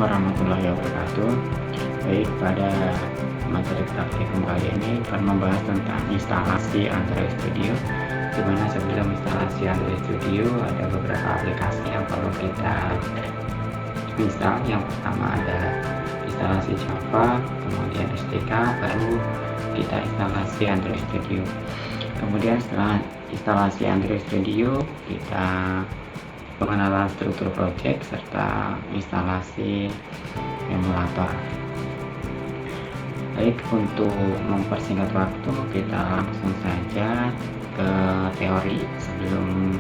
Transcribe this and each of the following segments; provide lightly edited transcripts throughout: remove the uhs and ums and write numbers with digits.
warahmatullahi wabarakatuh. Baik, pada materi praktikum kali ini akan membahas tentang instalasi Android Studio, di mana sebelum instalasi Android Studio ada beberapa aplikasi yang perlu kita install. Yang pertama adalah instalasi Java, kemudian SDK, baru kita instalasi Android Studio. Kemudian setelah instalasi Android Studio, kita pengenalan struktur project serta instalasi emulator. Baik, untuk mempersingkat waktu, kita langsung saja ke teori sebelum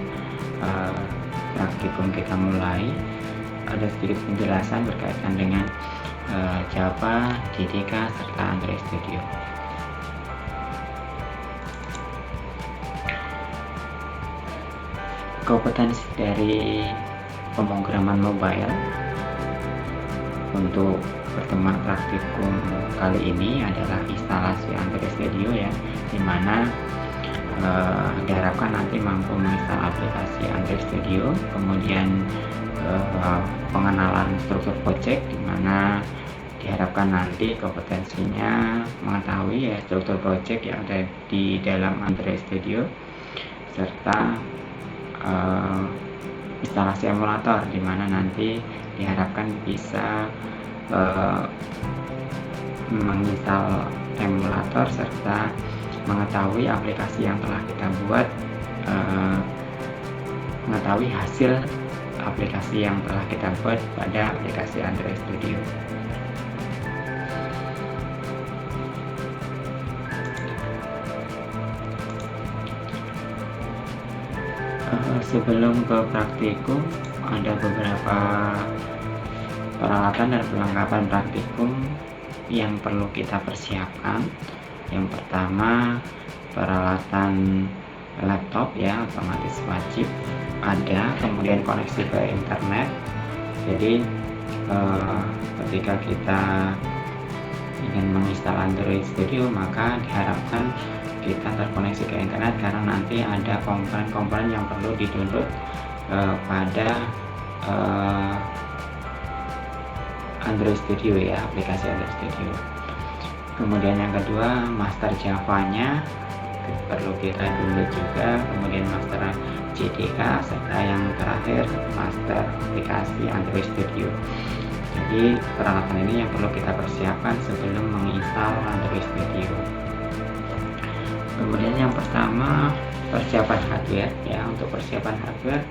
praktikum kita mulai. Ada sedikit penjelasan berkaitan dengan Java, JDK, serta Android Studio. Kompetensi dari pemrograman mobile untuk pertemuan praktikum kali ini adalah instalasi Android Studio, ya, dimana diharapkan nanti mampu menginstal aplikasi Android Studio, kemudian pengenalan struktur project, dimana diharapkan nanti kompetensinya mengetahui ya struktur project yang ada di dalam Android Studio, serta instalasi emulator, di mana nanti diharapkan bisa menginstal emulator serta mengetahui aplikasi yang telah kita buat, mengetahui hasil aplikasi yang telah kita buat pada aplikasi Android Studio. Sebelum ke praktikum, ada beberapa peralatan dan perlengkapan praktikum yang perlu kita persiapkan. Yang pertama, peralatan laptop, ya, otomatis wajib ada, kemudian koneksi ke internet. Jadi ketika kita ingin menginstal Android Studio, maka diharapkan kita terkoneksi ke internet, karena nanti ada komponen-komponen yang perlu di-download pada Android Studio, ya, aplikasi Android Studio. Kemudian yang kedua, master Java-nya perlu kita download juga, kemudian master JDK, serta yang terakhir master aplikasi Android Studio. Jadi peralatan ini yang perlu kita persiapkan sebelum menginstal Android Studio. Kemudian yang pertama, persiapan hardware, ya. Untuk persiapan hardware,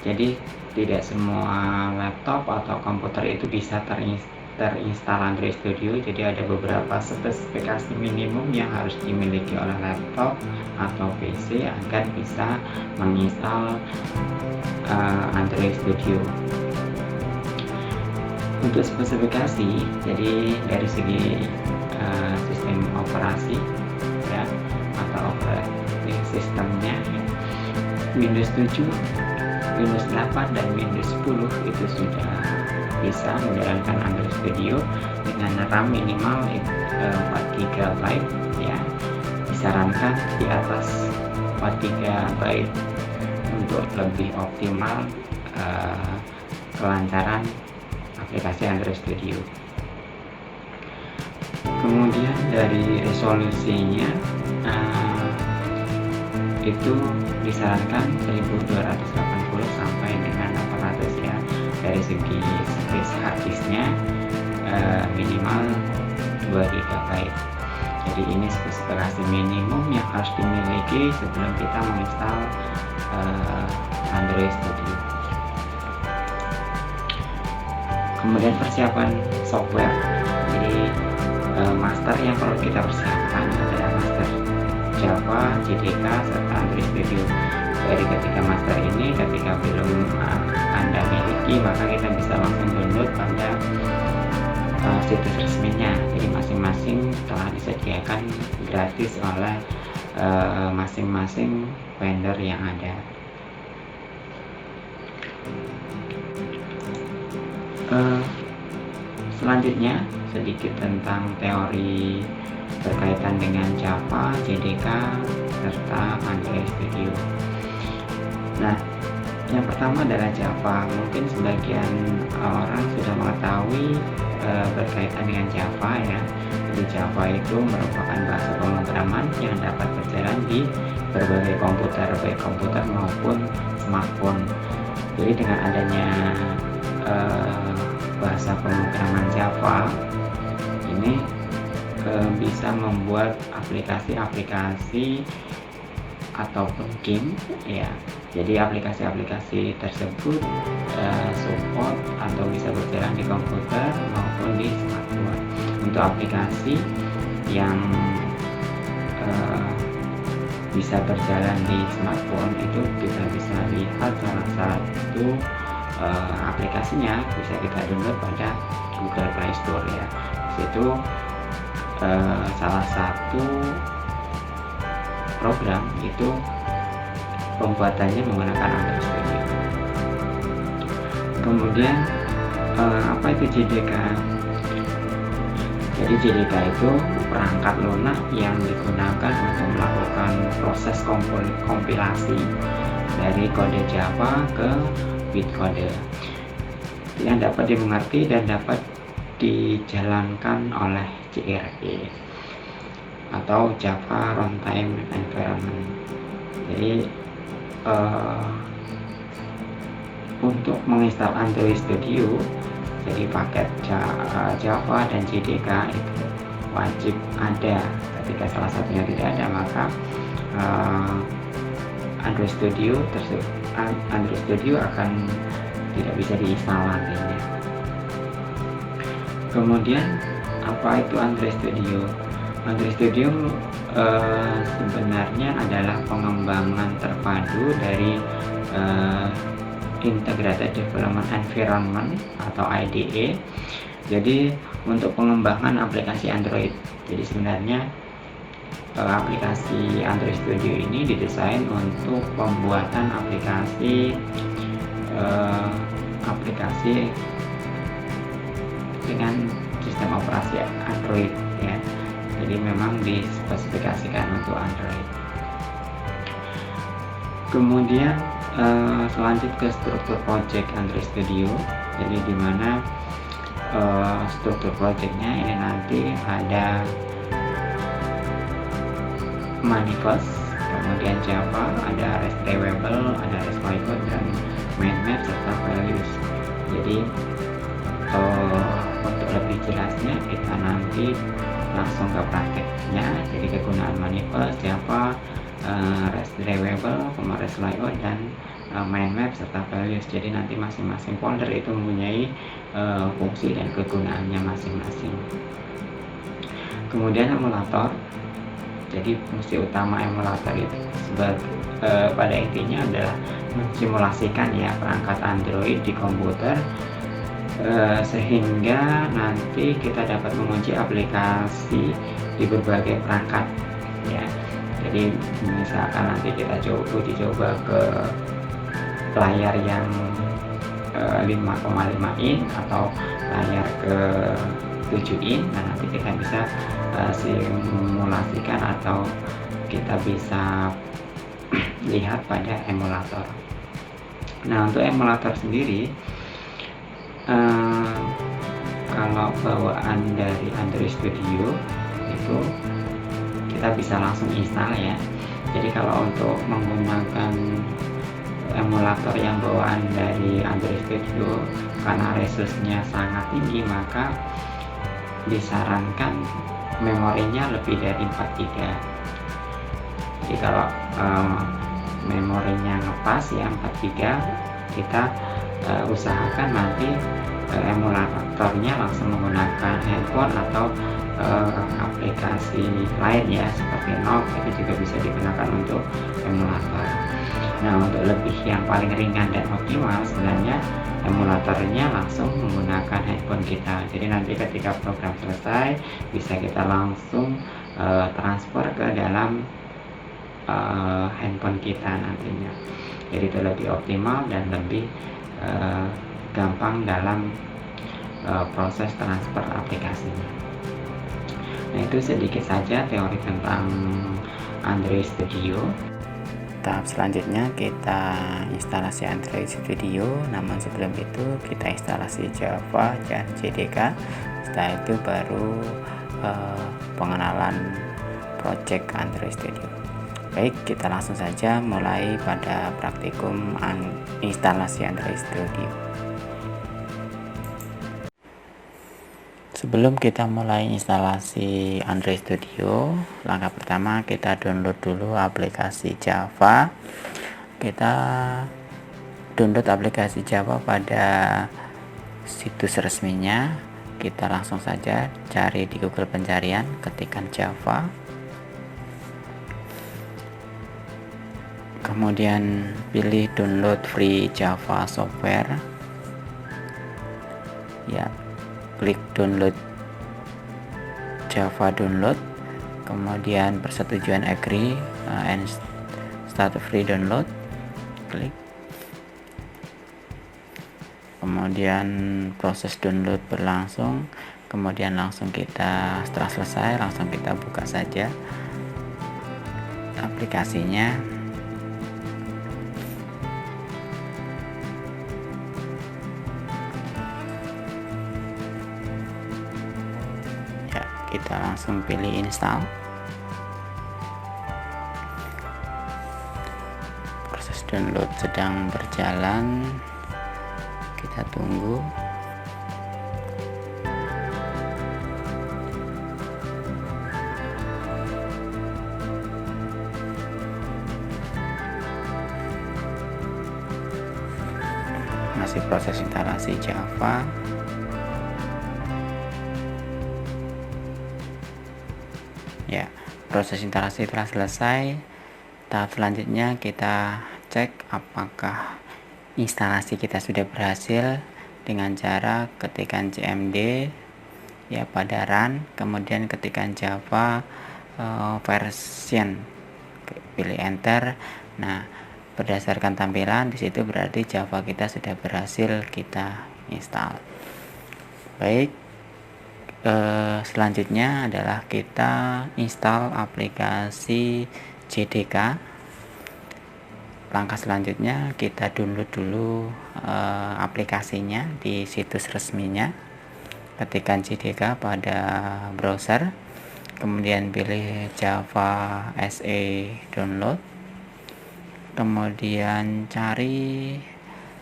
jadi tidak semua laptop atau komputer itu bisa terinstall Android Studio. Jadi ada beberapa spesifikasi minimum yang harus dimiliki oleh laptop atau PC agar bisa menginstal Android Studio. Untuk spesifikasi, jadi dari segi sistem operasi, ya, atau operating sistemnya, Windows 7, Windows 8, dan Windows 10 itu sudah bisa menjalankan Android Studio dengan RAM minimal 4 GB, ya. Disarankan di atas 4 GB untuk lebih optimal kelancaran aplikasi Android Studio. Kemudian dari resolusinya itu disarankan 1280 sampai dengan 800, ya. Dari segi space hard disknya minimal 2 GB. Jadi ini spesifikasi minimum yang harus dimiliki sebelum kita menginstal Android Studio. Kemudian persiapan software. Jadi master yang perlu kita persiapkan adalah master Java, JDK, serta Android Studio. Dari ketika master ini, ketika belum Anda miliki, maka kita bisa langsung download pada situs resminya. Jadi masing-masing telah disediakan gratis oleh masing-masing vendor yang ada. Selanjutnya sedikit tentang teori berkaitan dengan Java, JDK, serta Android Studio. Nah, yang pertama adalah Java. Mungkin sebagian orang sudah mengetahui ketahui berkaitan dengan Java ya. Jadi Java itu merupakan bahasa pemrograman yang dapat berjalan di berbagai komputer, baik komputer maupun smartphone. Jadi dengan adanya bahasa pemrograman Java ini bisa membuat aplikasi-aplikasi ataupun game ya. Jadi aplikasi-aplikasi tersebut support atau bisa berjalan di komputer maupun di smartphone. Untuk aplikasi yang bisa berjalan di smartphone itu kita bisa lihat salah satu aplikasinya bisa kita download pada Google Play Store ya. Di situ salah satu program itu pembuatannya menggunakan Android Studio. Kemudian apa itu JDK? Jadi JDK itu perangkat lunak yang digunakan untuk melakukan proses kompilasi dari kode Java ke bytecode yang dapat dimengerti dan dapat dijalankan oleh JRE atau Java Runtime Environment. Jadi untuk menginstal Android Studio, jadi paket Java dan JDK itu wajib ada. Ketika salah satunya tidak ada, maka Android Studio akan tidak bisa diinstal nantinya. Kemudian apa itu Android Studio? Android Studio sebenarnya adalah pengembangan terpadu dari Integrated Development Environment atau IDE. Jadi untuk pengembangan aplikasi Android. Jadi sebenarnya aplikasi Android Studio ini didesain untuk pembuatan aplikasi dengan sistem operasi Android ya. Jadi memang dispesifikasikan untuk Android. Kemudian selanjut ke struktur project Android Studio. Jadi dimana struktur projectnya ini nanti ada manifest, kemudian Java, ada REST Reusable, ada REST Lightweight dan main map serta values. Jadi untuk lebih jelasnya kita nanti langsung ke prakteknya. Jadi kegunaan manifest, Java, REST Reusable, REST Lightweight dan main map serta values. Jadi nanti masing-masing folder itu mempunyai fungsi dan kegunaannya masing-masing. Kemudian emulator. Jadi fungsi utama emulator itu pada intinya adalah mensimulasikan ya perangkat Android di komputer sehingga nanti kita dapat mengunci aplikasi di berbagai perangkat ya. Jadi misalkan nanti kita uji coba ke layar yang 5,5 in atau layar ke 7 in, nah nanti kita bisa simulasikan atau kita bisa lihat pada emulator. Nah untuk emulator sendiri kalau bawaan dari Android Studio itu kita bisa langsung install ya. Jadi kalau untuk menggunakan emulator yang bawaan dari Android Studio karena resource-nya sangat tinggi, maka disarankan memorinya lebih dari 4 GB. Jadi kalau memorinya ngepas ya 4 GB, kita usahakan nanti emulatornya langsung menggunakan handphone atau aplikasi lain ya seperti Note, itu juga bisa digunakan untuk emulator. Nah untuk lebih yang paling ringan dan optimal sebenarnya emulatornya langsung menggunakan handphone kita. Jadi nanti ketika program selesai bisa kita langsung transfer ke dalam handphone kita nantinya. Jadi itu lebih optimal dan lebih gampang dalam proses transfer aplikasinya. Nah itu sedikit saja teori tentang Android Studio. tahap selanjutnya kita instalasi Android Studio, namun sebelum itu kita instalasi Java dan JDK. Setelah itu baru pengenalan project Android Studio. Baik, kita langsung saja mulai pada praktikum instalasi Android Studio. Sebelum kita mulai instalasi Android Studio, langkah pertama kita download dulu aplikasi Java. Kita download aplikasi Java pada situs resminya. Kita langsung saja cari di Google pencarian, ketikkan Java. Kemudian pilih download free Java software. Ya, klik download Java download, kemudian persetujuan agree and start free download, klik. Kemudian proses download berlangsung, kemudian setelah selesai langsung kita buka saja aplikasinya. Kita langsung pilih install. Proses download sedang berjalan, kita tunggu. Masih proses instalasi Java. Ya, proses instalasi telah selesai. Tahap selanjutnya kita cek apakah instalasi kita sudah berhasil dengan cara ketikkan cmd ya pada run, kemudian ketikkan Java version, pilih enter. Nah, berdasarkan tampilan di situ berarti Java kita sudah berhasil kita install. Baik. Selanjutnya adalah kita install aplikasi JDK. Langkah selanjutnya kita download dulu aplikasinya di situs resminya. Ketikkan JDK pada browser, kemudian pilih Java SE download, kemudian cari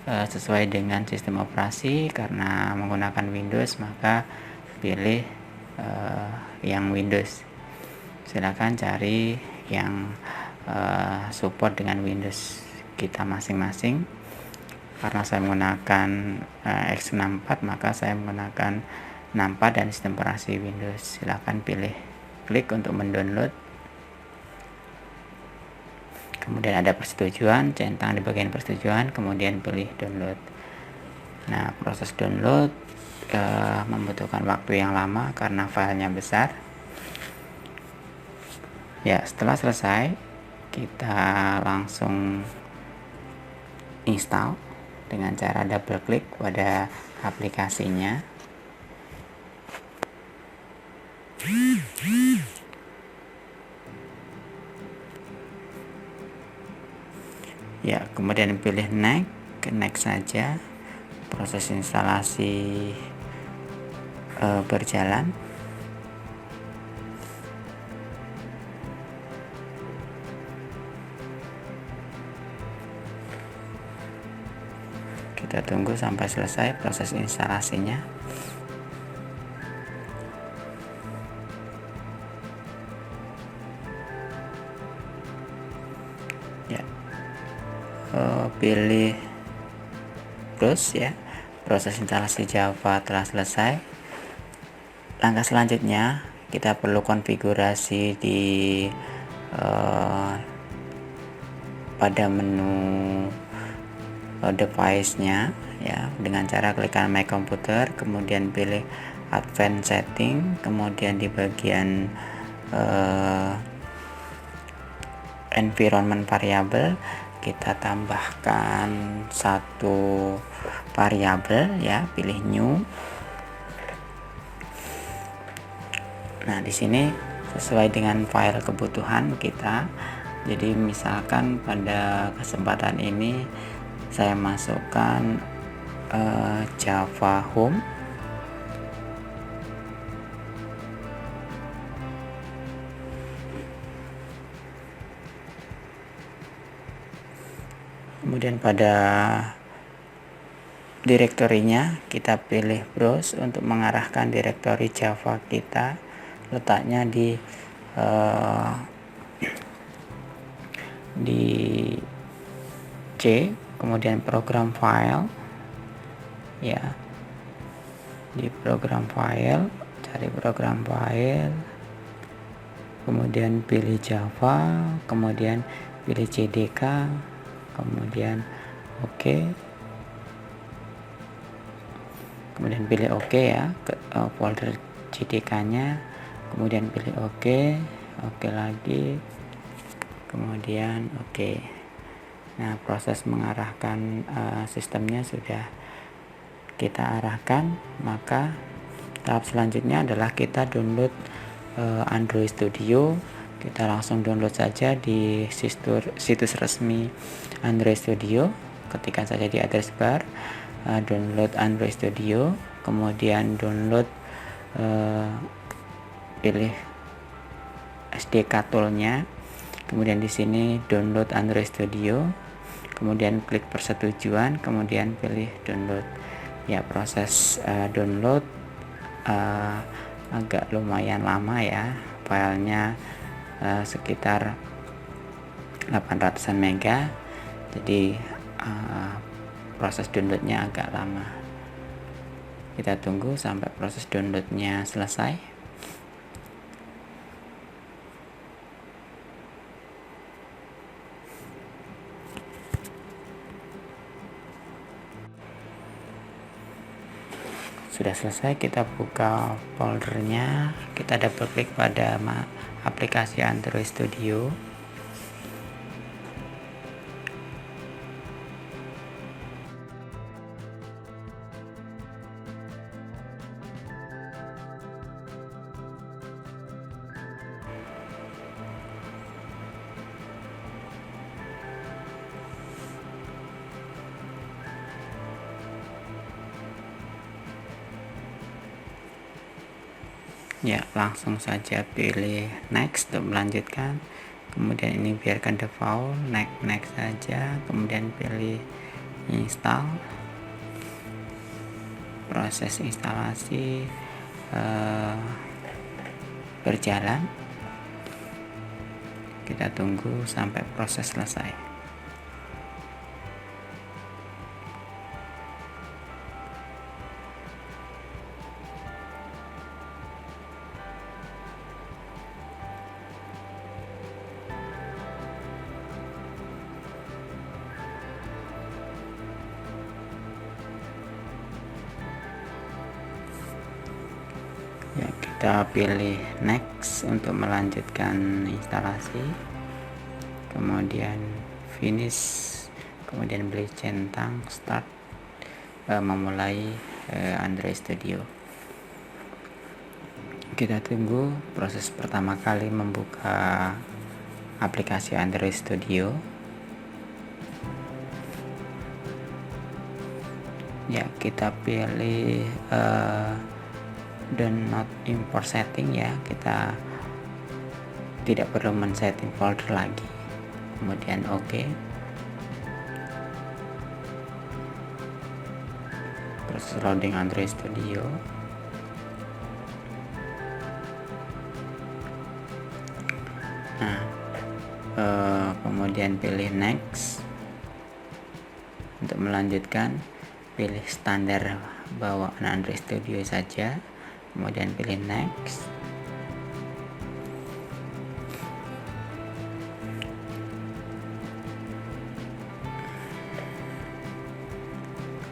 sesuai dengan sistem operasi. Karena menggunakan Windows maka pilih yang Windows. Silakan cari yang support dengan Windows kita masing-masing. Karena saya menggunakan x64 maka saya menggunakan 64 dan sistem operasi Windows. Silakan pilih, klik untuk mendownload. Kemudian ada persetujuan, centang di bagian persetujuan, kemudian pilih download. Nah, proses download membutuhkan waktu yang lama karena filenya besar. Ya, setelah selesai kita langsung install dengan cara double klik pada aplikasinya. Ya, kemudian pilih next saja. Proses instalasi berjalan. Kita tunggu sampai selesai proses instalasinya. Ya, pilih close ya. Proses instalasi Java telah selesai. Langkah selanjutnya kita perlu konfigurasi di pada menu device-nya ya, dengan cara klik kanan My Computer, kemudian pilih Advanced Setting, kemudian di bagian environment variable kita tambahkan satu variabel ya, pilih new. Nah, di sini sesuai dengan file kebutuhan kita Jadi misalkan pada kesempatan ini saya masukkan Java Home. Kemudian pada direktorinya kita pilih browse untuk mengarahkan direktori Java kita, letaknya di C, kemudian program file ya, di program file cari program file, kemudian pilih Java, kemudian pilih CDK, kemudian OK, kemudian pilih OK ya, ke folder CDK nya, kemudian pilih OK, OK lagi, kemudian OK. Nah, proses mengarahkan sistemnya sudah kita arahkan. Maka tahap selanjutnya adalah kita download Android Studio. Kita langsung download saja di situs resmi Android Studio. Ketikkan saja di address bar download Android Studio, kemudian download, pilih SDK toolnya, kemudian di sini download Android Studio, kemudian klik persetujuan, kemudian pilih download. Ya, proses download agak lumayan lama ya, filenya sekitar 800an mega, jadi proses downloadnya agak lama. Kita tunggu sampai proses downloadnya selesai. Sudah selesai, kita buka foldernya, kita double klik pada aplikasi Android Studio. Ya, langsung saja pilih next untuk melanjutkan, kemudian ini biarkan default, next saja, kemudian pilih install. Proses instalasi berjalan, kita tunggu sampai proses selesai. Ya, kita pilih next untuk melanjutkan instalasi, kemudian finish, kemudian pilih centang start, memulai Android Studio. Kita tunggu proses pertama kali membuka aplikasi Android Studio. Ya, kita pilih dan not import setting ya, kita tidak perlu men-setting folder lagi, kemudian OK. Proses loading Android Studio. Nah, kemudian pilih next untuk melanjutkan, pilih standar bawaan Android Studio saja, kemudian pilih next.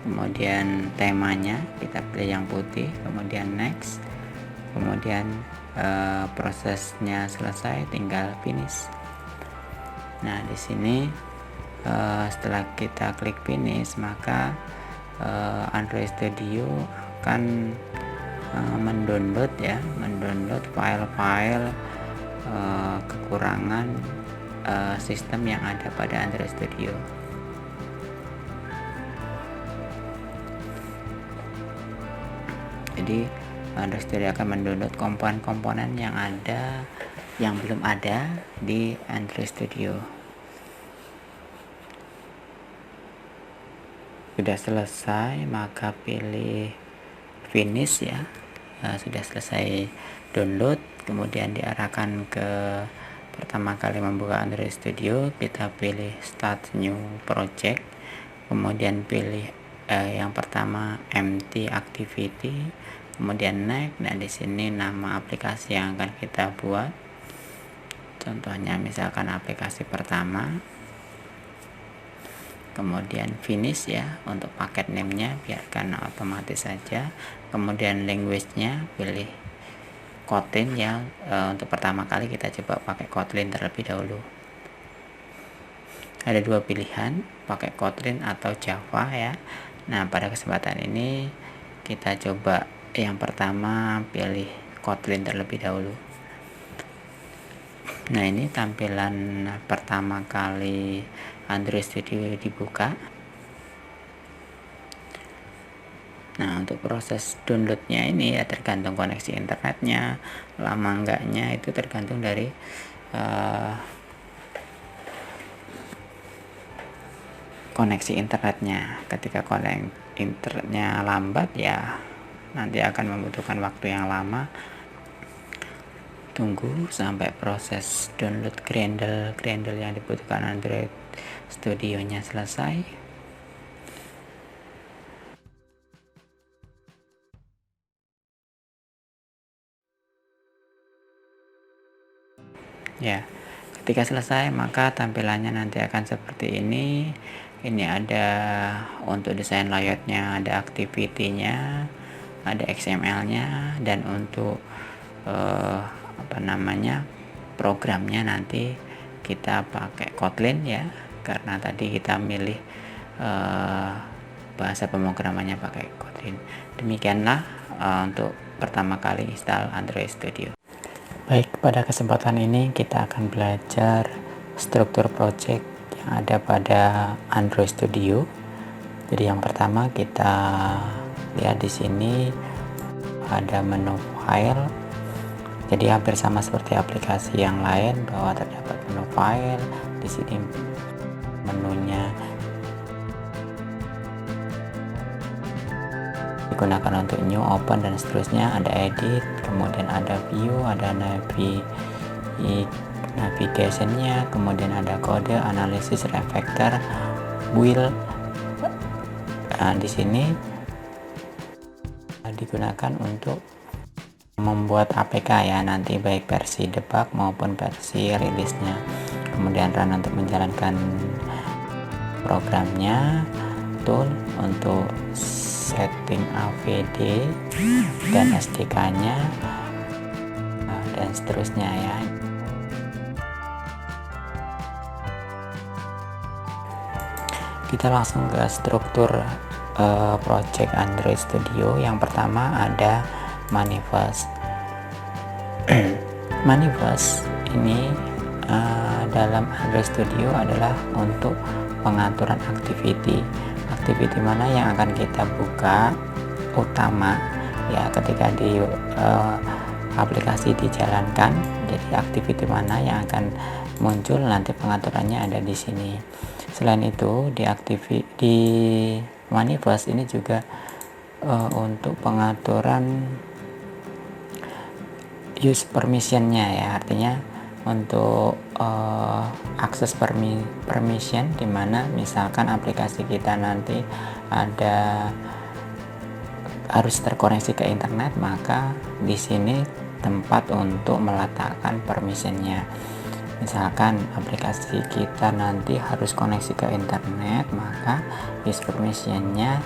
Kemudian temanya kita pilih yang putih, kemudian next, kemudian prosesnya selesai, tinggal finish. Nah, di sini setelah kita klik finish, maka Android Studio akan mendownload file-file kekurangan sistem yang ada pada Android Studio. Jadi Android Studio akan mendownload komponen-komponen yang belum ada di Android Studio. Sudah selesai, maka pilih finish ya. Sudah selesai download, kemudian diarahkan ke pertama kali membuka Android Studio, kita pilih start new project, kemudian pilih yang pertama empty activity, kemudian next. Nah, di sini nama aplikasi yang akan kita buat, contohnya misalkan aplikasi pertama, kemudian finish ya. Untuk paket name-nya biarkan otomatis saja, kemudian language-nya pilih Kotlin ya. Untuk pertama kali kita coba pakai Kotlin terlebih dahulu. Ada dua pilihan, pakai Kotlin atau Java ya. Nah, pada kesempatan ini kita coba yang pertama, pilih Kotlin terlebih dahulu. Nah, ini tampilan pertama kali Android Studio dibuka. Nah, untuk proses downloadnya ini ya tergantung koneksi internetnya, lama enggaknya itu tergantung dari koneksi internetnya. Ketika internetnya lambat ya nanti akan membutuhkan waktu yang lama. Tunggu sampai proses download Gradle yang dibutuhkan Android Studio-nya selesai. Ya, ketika selesai maka tampilannya nanti akan seperti ini. Ini ada untuk desain layoutnya, ada activity-nya, ada XML-nya, dan untuk programnya nanti kita pakai Kotlin ya, karena tadi kita milih bahasa pemrogramannya pakai Kotlin. Demikianlah untuk pertama kali install Android Studio. Baik, pada kesempatan ini kita akan belajar struktur project yang ada pada Android Studio. Jadi yang pertama kita lihat di sini ada menu file. Jadi hampir sama seperti aplikasi yang lain bahwa terdapat menu file. Di sini menunya digunakan untuk new, open, dan seterusnya. Ada edit, kemudian ada view, ada navigation-nya, kemudian ada kode, analisis, refactor, build. Nah, di sini digunakan untuk membuat APK ya, nanti baik versi debug maupun versi rilisnya. Kemudian run untuk menjalankan programnya, tool untuk setting AVD dan SDK-nya, dan seterusnya ya. Kita langsung ke struktur project Android Studio. Yang pertama ada manifest. Manifest ini dalam Android Studio adalah untuk pengaturan activity mana yang akan kita buka utama ya ketika di aplikasi dijalankan. Jadi activity mana yang akan muncul, nanti pengaturannya ada di sini. Selain itu di manifest ini juga untuk pengaturan use permission-nya ya, artinya untuk akses permission, dimana misalkan aplikasi kita nanti harus terkoneksi ke internet, maka di sini tempat untuk meletakkan permission-nya. Misalkan aplikasi kita nanti harus koneksi ke internet, maka use permission-nya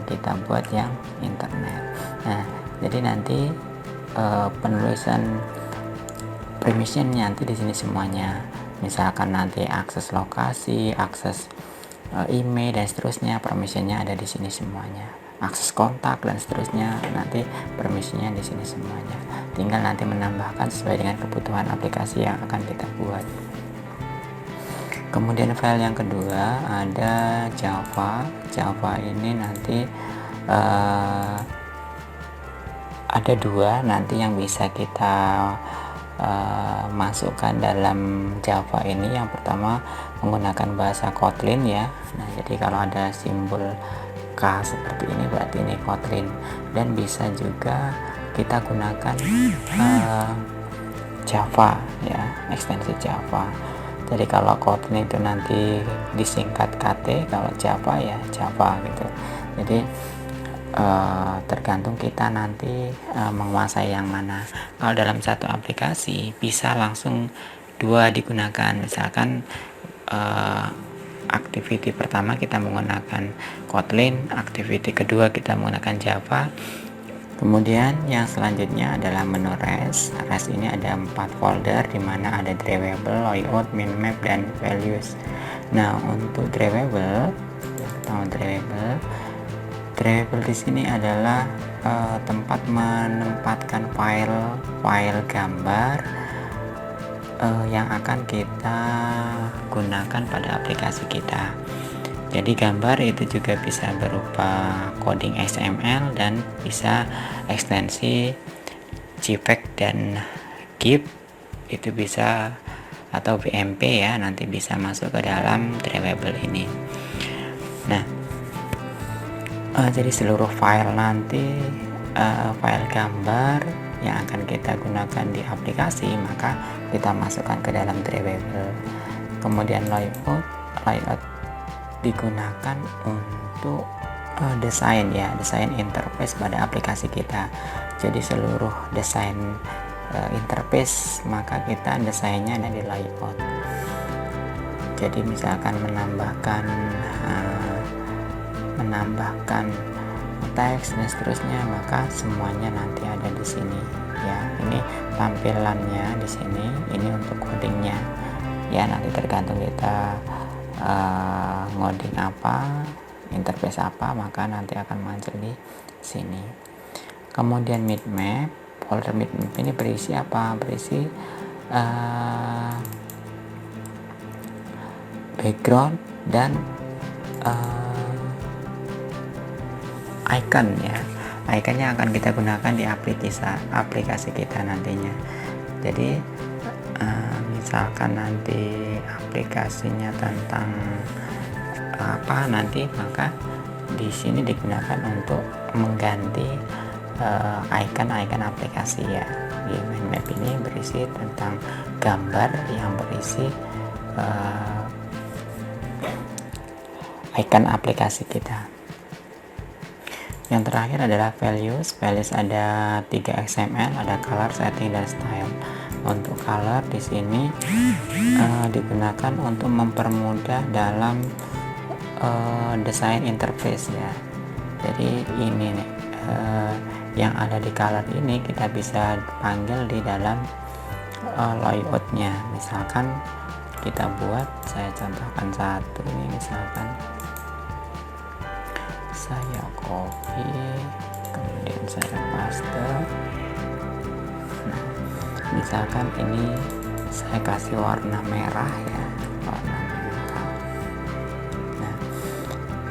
kita buat yang internet. Nah, jadi nanti penulisan permission-nya nanti di sini semuanya. Misalkan nanti akses lokasi, akses email dan seterusnya, permission-nya ada di sini semuanya. Akses kontak dan seterusnya, nanti permission-nya di sini semuanya. Tinggal nanti menambahkan sesuai dengan kebutuhan aplikasi yang akan kita buat. Kemudian file yang kedua ada Java. Java ini nanti ada dua nanti yang bisa kita masukkan dalam Java ini. Yang pertama menggunakan bahasa Kotlin ya. Nah, jadi kalau ada simbol K seperti ini berarti ini Kotlin, dan bisa juga kita gunakan Java ya, ekstensi Java. Jadi kalau Kotlin itu nanti disingkat KT, kalau Java ya Java gitu. Jadi tergantung kita nanti menguasai yang mana. Kalau dalam satu aplikasi bisa langsung dua digunakan. Misalkan activity pertama kita menggunakan Kotlin, activity kedua kita menggunakan Java. Kemudian yang selanjutnya adalah menu REST. REST ini ada 4 folder di mana ada drivable, layout, minmap, dan values. Nah, untuk drivable di sini adalah tempat menempatkan file gambar yang akan kita gunakan pada aplikasi kita. Jadi gambar itu juga bisa berupa coding XML dan bisa ekstensi JPEG dan GIF itu bisa, atau BMP ya, nanti bisa masuk ke dalam drivable ini. Nah, jadi seluruh file nanti file gambar yang akan kita gunakan di aplikasi maka kita masukkan ke dalam drivable. Kemudian layout digunakan untuk desain interface pada aplikasi kita. Jadi seluruh desain interface maka kita desainnya ada di layout. Jadi misalkan menambahkan teks dan seterusnya maka semuanya nanti ada di sini ya. Ini tampilannya di sini, ini untuk codingnya ya, nanti tergantung kita ngoding apa, interface apa, maka nanti akan muncul di sini. Kemudian minmap, folder minmap ini berisi apa? Berisi background dan icon ya. Iconnya akan kita gunakan di aplikasi kita nantinya. Jadi misalkan nanti aplikasinya tentang apa nanti, maka di sini digunakan untuk mengganti icon aplikasi ya. Di minmap ini berisi tentang gambar yang berisi icon aplikasi kita. Yang terakhir adalah values. Ada 3 XML, ada color, setting, dan style. Untuk color di sini digunakan untuk mempermudah dalam desain interface ya. Jadi ini nih yang ada di color ini kita bisa panggil di dalam layoutnya. Misalkan kita buat, saya contohkan satu nih, misalkan saya copy kemudian saya paste. Nah, misalkan ini saya kasih warna merah ya, warna merah. Nah,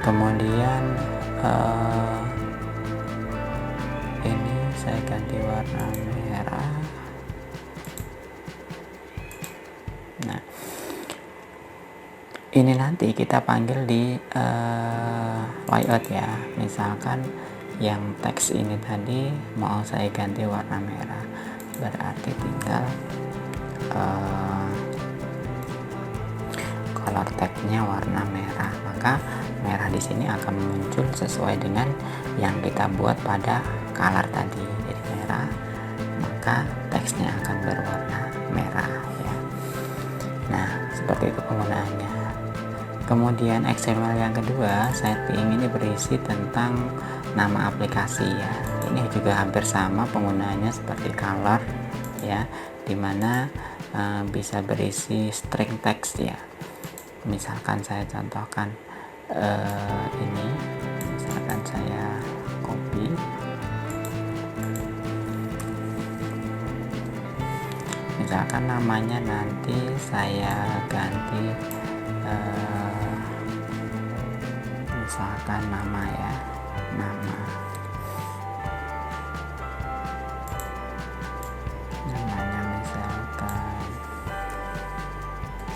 kemudian ini saya ganti warna merah. Nah, ini nanti kita panggil di layout ya. Misalkan yang teks ini tadi mau saya ganti warna merah, berarti tinggal color teksnya warna merah, maka merah di sini akan muncul sesuai dengan yang kita buat pada color tadi. Jadi merah, maka teksnya akan berwarna merah ya. Nah, seperti itu penggunaannya. Kemudian XML yang kedua, setting ini berisi tentang nama aplikasi ya. Ini juga hampir sama penggunaannya seperti color ya, dimana bisa berisi string text ya. Misalkan saya contohkan ini, misalkan saya copy, misalkan namanya nanti saya ganti misalkan nama ya, namanya misalkan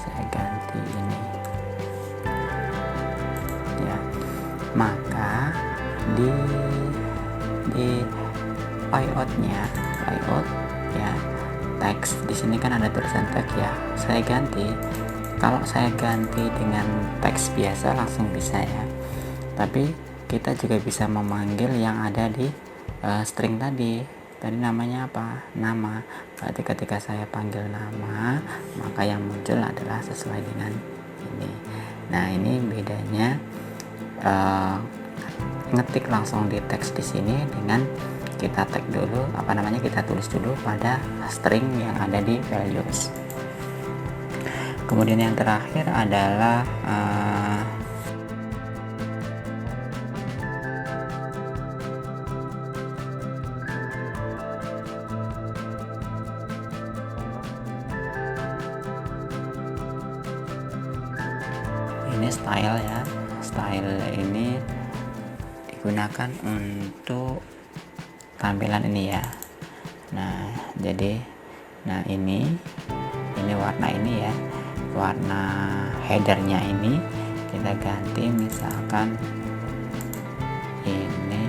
saya ganti ini ya. Maka di layout ya, teks di sini kan ada tulisan teks ya, saya ganti. Kalau saya ganti dengan teks biasa langsung bisa ya, tapi kita juga bisa memanggil yang ada di string tadi namanya apa, nama. Berarti ketika saya panggil nama, maka yang muncul adalah sesuai dengan ini. Nah, ini bedanya ngetik langsung di teks di sini dengan kita tag dulu, kita tulis dulu pada string yang ada di values. Kemudian yang terakhir adalah ini style ya. Style ini digunakan untuk tampilan ini ya. Nah, jadi ini warna ini ya, warna headernya ini kita ganti misalkan ini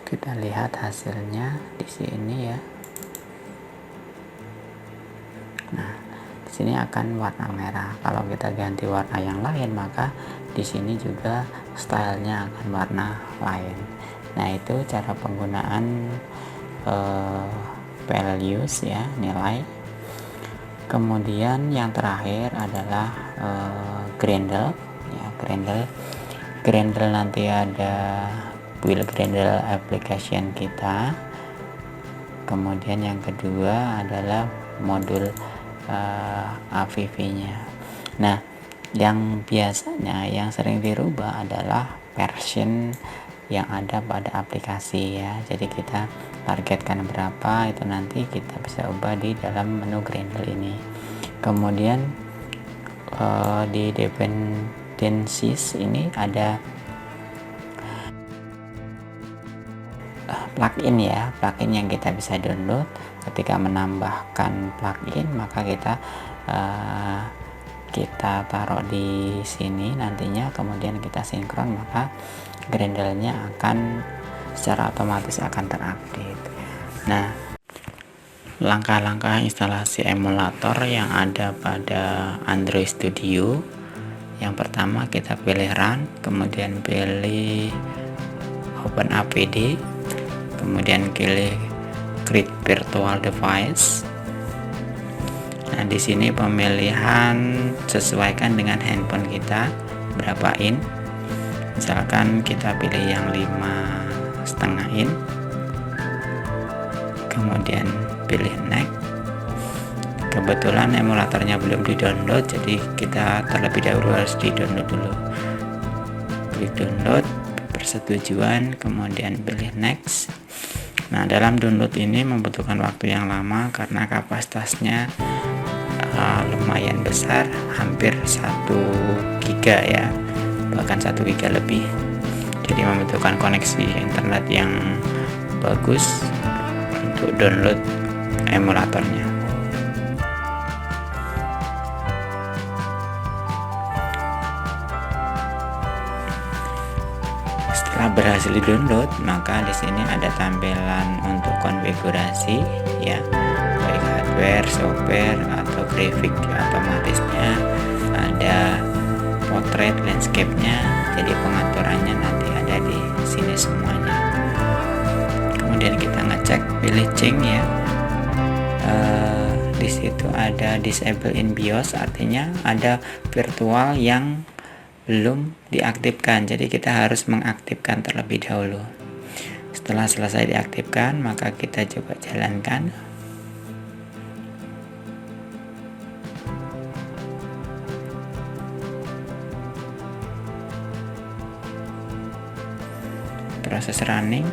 kita lihat hasilnya di sini ya. Nah, di sini akan warna merah. Kalau kita ganti warna yang lain, maka di sini juga stylenya akan warna lain. Nah, itu cara penggunaan values ya, nilai. Kemudian yang terakhir adalah Grendel ya. Grendel nanti ada build Grendel application kita. Kemudian yang kedua adalah modul AVV-nya. Nah, yang biasanya yang sering dirubah adalah version yang ada pada aplikasi ya. Jadi kita targetkan berapa, itu nanti kita bisa ubah di dalam menu Grendel ini. Kemudian di dependencies ini ada plugin ya, plugin yang kita bisa download. Ketika menambahkan plugin, maka kita taruh di sini nantinya, kemudian kita sinkron, maka Grendelnya akan secara otomatis akan terupdate. Nah, langkah-langkah instalasi emulator yang ada pada Android Studio. Yang pertama kita pilih Run, kemudian pilih OpenAPD, kemudian pilih Create Virtual Device. Nah, di sini pemilihan sesuaikan dengan handphone kita berapa in. Misalkan kita pilih yang 5,5 in. Kemudian pilih Next. Kebetulan emulatornya belum di-download, jadi kita terlebih dahulu harus di-download dulu. Klik download, persetujuan, kemudian pilih Next. Nah, dalam download ini membutuhkan waktu yang lama karena kapasitasnya lumayan besar, hampir 1 giga ya, bahkan 1 giga lebih. Jadi membutuhkan koneksi internet yang bagus untuk download emulatornya. Setelah berhasil di-download, maka di sini ada tampilan untuk konfigurasi ya, baik hardware, software atau grafik otomatisnya, ada portrait, landscape-nya. Jadi pengaturannya nanti ada di sini semuanya. Kemudian kita ngecek pilih change ya. Di situ ada disable in BIOS, artinya ada virtual yang belum diaktifkan. Jadi kita harus mengaktifkan terlebih dahulu. Setelah selesai diaktifkan, maka kita coba jalankan. Proses running.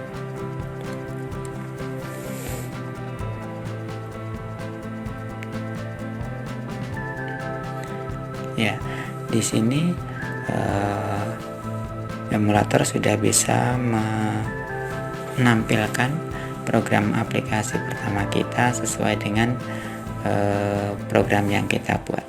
Ya, di sini emulator sudah bisa menampilkan program aplikasi pertama kita sesuai dengan program yang kita buat.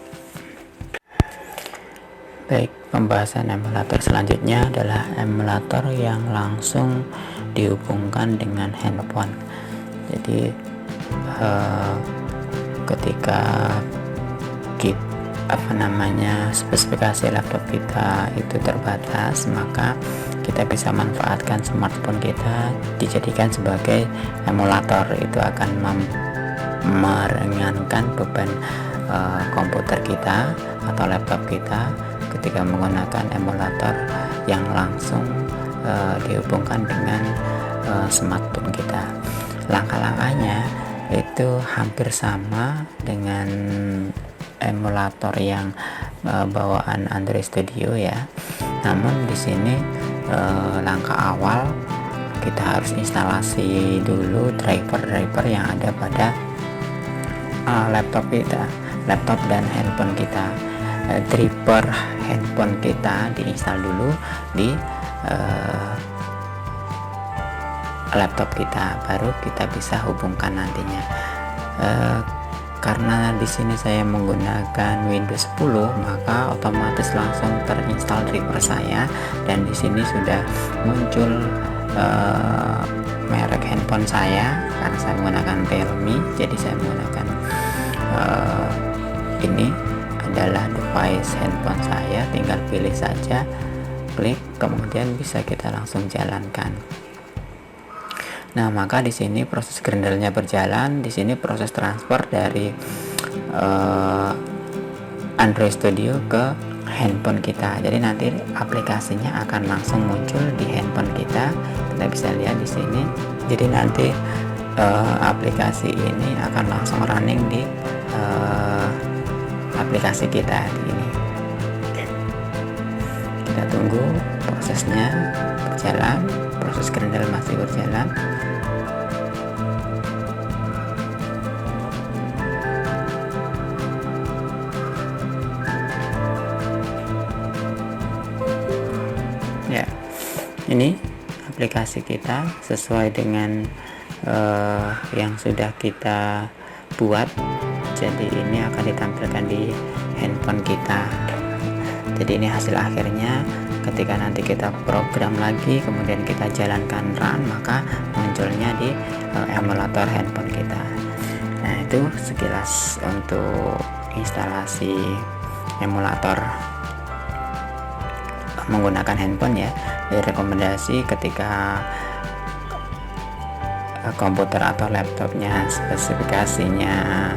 Baik, pembahasan emulator selanjutnya adalah emulator yang langsung dihubungkan dengan handphone. Jadi ketika kita spesifikasi laptop kita itu terbatas, maka kita bisa manfaatkan smartphone kita dijadikan sebagai emulator. Itu akan meringankan beban komputer kita atau laptop kita ketika menggunakan emulator yang langsung dihubungkan dengan smartphone kita. Langkah-langkahnya itu hampir sama dengan emulator yang bawaan Android Studio ya. Namun di sini langkah awal kita harus instalasi dulu driver yang ada pada laptop kita, laptop dan handphone kita. Driver handphone kita diinstal dulu di laptop kita, baru kita bisa hubungkan nantinya. Karena di sini saya menggunakan Windows 10, maka otomatis langsung terinstall driver saya, dan di sini sudah muncul merek handphone saya karena saya menggunakan Realme. Jadi saya menggunakan ini adalah device handphone saya, tinggal pilih saja, klik, kemudian bisa kita langsung jalankan. Nah, maka di sini proses grendelnya berjalan. Di sini proses transfer dari Android Studio ke handphone kita. Jadi nanti aplikasinya akan langsung muncul di handphone kita. Kita bisa lihat di sini. Jadi nanti aplikasi ini akan langsung running di aplikasi kita di ini. Kita tunggu prosesnya berjalan. Proses grendel masih berjalan. Ya, ini aplikasi kita sesuai dengan yang sudah kita buat. Jadi ini akan ditampilkan di handphone kita. Jadi ini hasil akhirnya. Ketika nanti kita program lagi, kemudian kita jalankan run, maka munculnya di emulator handphone kita. Nah, itu sekilas untuk instalasi emulator menggunakan handphone ya. Jadi rekomendasi ketika komputer atau laptopnya spesifikasinya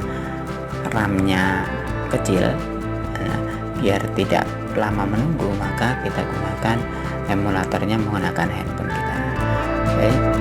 RAM-nya kecil, biar tidak lama menunggu, maka kita gunakan emulatornya menggunakan handphone kita. Oke.